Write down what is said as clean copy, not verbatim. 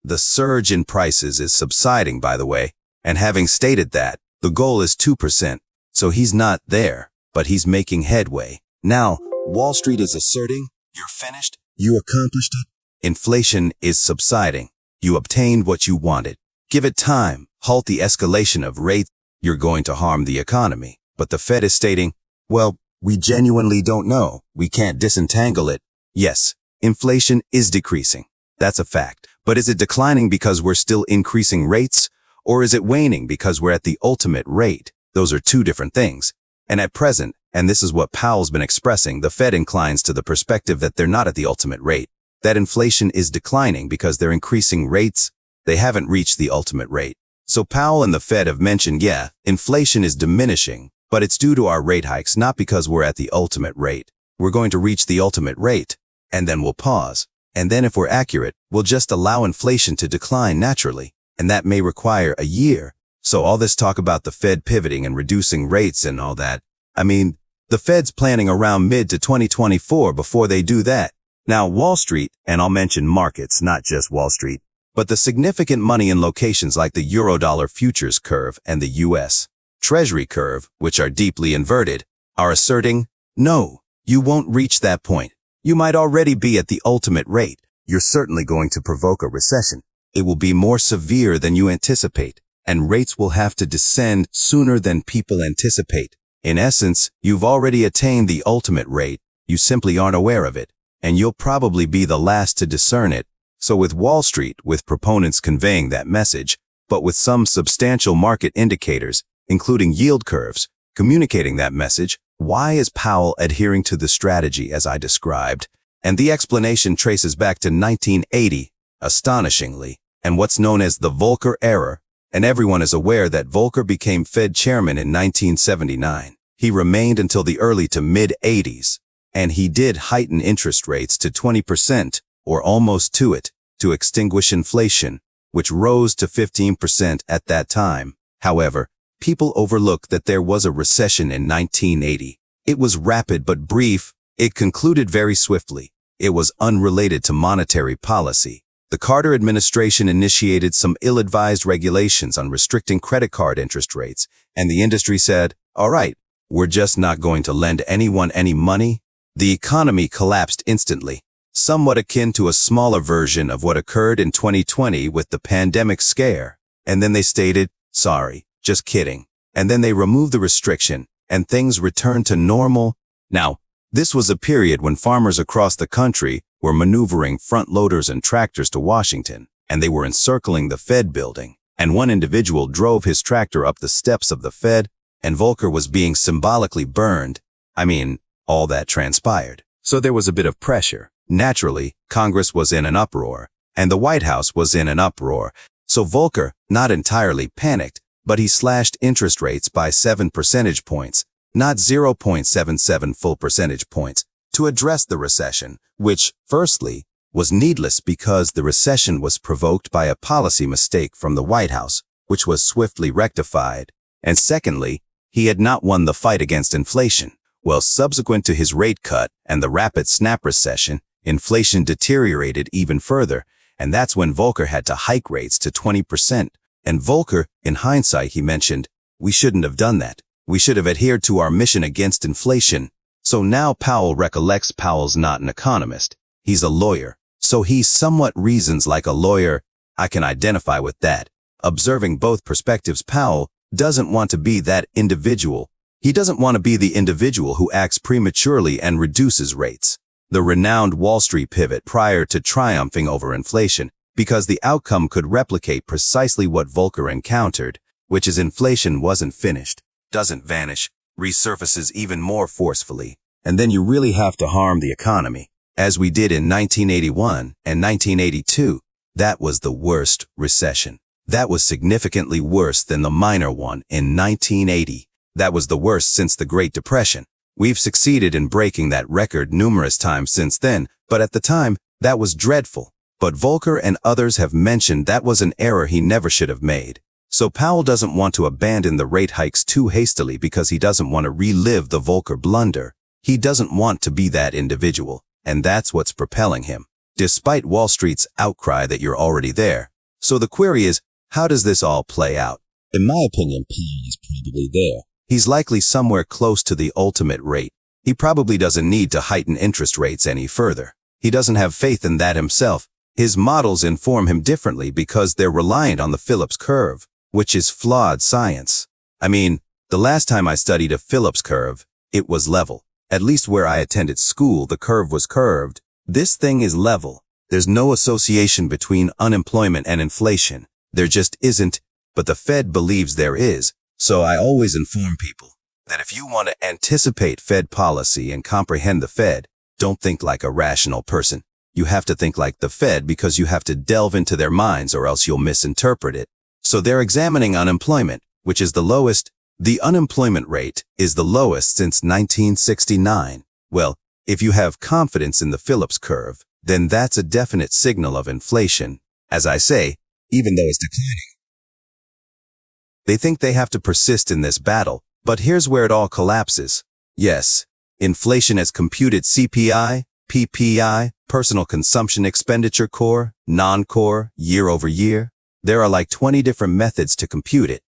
The surge in prices is subsiding, by the way, and having stated that, the goal is 2%, so he's not there, but he's making headway. Now, Wall Street is asserting, you're finished, you accomplished it. Inflation is subsiding. You obtained what you wanted. Give it time. Halt the escalation of rates. You're going to harm the economy. But the Fed is stating, well, we genuinely don't know. We can't disentangle it. Yes, inflation is decreasing. That's a fact. But is it declining because we're still increasing rates? Or is it waning because we're at the ultimate rate? Those are two different things. And at present, and this is what Powell's been expressing, the Fed inclines to the perspective that they're not at the ultimate rate. That inflation is declining because they're increasing rates. They haven't reached the ultimate rate. So Powell and the Fed have mentioned, yeah, inflation is diminishing, but it's due to our rate hikes, not because we're at the ultimate rate. We're going to reach the ultimate rate, and then we'll pause. And then if we're accurate, we'll just allow inflation to decline naturally. And that may require a year. So all this talk about the Fed pivoting and reducing rates and all that, I mean, the Fed's planning around mid to 2024 before they do that. Now, Wall Street, and I'll mention markets, not just Wall Street, but the significant money in locations like the Eurodollar futures curve and the U.S. Treasury curve, which are deeply inverted, are asserting, no, you won't reach that point. You might already be at the ultimate rate. You're certainly going to provoke a recession. It will be more severe than you anticipate, and rates will have to descend sooner than people anticipate. In essence, you've already attained the ultimate rate. You simply aren't aware of it, and you'll probably be the last to discern it. So with Wall Street, with proponents conveying that message, but with some substantial market indicators, including yield curves, communicating that message, why is Powell adhering to the strategy as I described? And the explanation traces back to 1980, astonishingly, and what's known as the Volcker error. And everyone is aware that Volcker became Fed chairman in 1979. He remained until the early to mid-80s, and he did heighten interest rates to 20%, or almost to it, to extinguish inflation, which rose to 15% at that time. However, people overlook that there was a recession in 1980. It was rapid but brief. It concluded very swiftly. It was unrelated to monetary policy. The Carter administration initiated some ill-advised regulations on restricting credit card interest rates, and the industry said, all right, we're just not going to lend anyone any money. The economy collapsed instantly, somewhat akin to a smaller version of what occurred in 2020 with the pandemic scare. And then they stated, sorry, just kidding. And then they removed the restriction, and things returned to normal. Now, this was a period when farmers across the country were maneuvering front loaders and tractors to Washington, and they were encircling the Fed building. And one individual drove his tractor up the steps of the Fed, and Volcker was being symbolically burned. I mean, all that transpired. So there was a bit of pressure. Naturally, Congress was in an uproar, and the White House was in an uproar. So Volcker, not entirely panicked, but he slashed interest rates by 7 percentage points, not 0.77 full percentage points, to address the recession, which, firstly, was needless because the recession was provoked by a policy mistake from the White House, which was swiftly rectified. And secondly, he had not won the fight against inflation. Well, subsequent to his rate cut and the rapid snap recession, inflation deteriorated even further, and that's when Volcker had to hike rates to 20%. And Volcker, in hindsight, he mentioned, we shouldn't have done that. We should have adhered to our mission against inflation. So now Powell recollects Powell's not an economist. He's a lawyer. So he somewhat reasons like a lawyer. I can identify with that. Observing both perspectives, Powell doesn't want to be that individual. He doesn't want to be the individual who acts prematurely and reduces rates. The renowned Wall Street pivot prior to triumphing over inflation, because the outcome could replicate precisely what Volcker encountered, which is inflation wasn't finished, doesn't vanish, resurfaces even more forcefully, and then you really have to harm the economy, as we did in 1981 and 1982. That was the worst recession. That was significantly worse than the minor one in 1980. That was the worst since the Great Depression. We've succeeded in breaking that record numerous times since then, but at the time, that was dreadful. But Volcker and others have mentioned that was an error he never should have made. So Powell doesn't want to abandon the rate hikes too hastily because he doesn't want to relive the Volcker blunder. He doesn't want to be that individual, and that's what's propelling him. Despite Wall Street's outcry that you're already there, So the query is, how does this all play out? In my opinion, Powell is probably there. He's likely somewhere close to the ultimate rate. He probably doesn't need to heighten interest rates any further. He doesn't have faith in that himself. His models inform him differently because they're reliant on the Phillips curve, which is flawed science. I mean, the last time I studied a Phillips curve, it was level. At least where I attended school, the curve was curved. This thing is level. There's no association between unemployment and inflation. There just isn't, but the Fed believes there is. So I always inform people that if you want to anticipate Fed policy and comprehend the Fed, don't think like a rational person. You have to think like the Fed because you have to delve into their minds or else you'll misinterpret it. So they're examining unemployment, which is the lowest. The unemployment rate is the lowest since 1969. Well, if you have confidence in the Phillips curve, then that's a definite signal of inflation. As I say, even though it's declining. They think they have to persist in this battle, but here's where it all collapses. Yes, inflation as computed CPI, PPI, personal consumption expenditure core, non-core, year over year. There are like 20 different methods to compute it.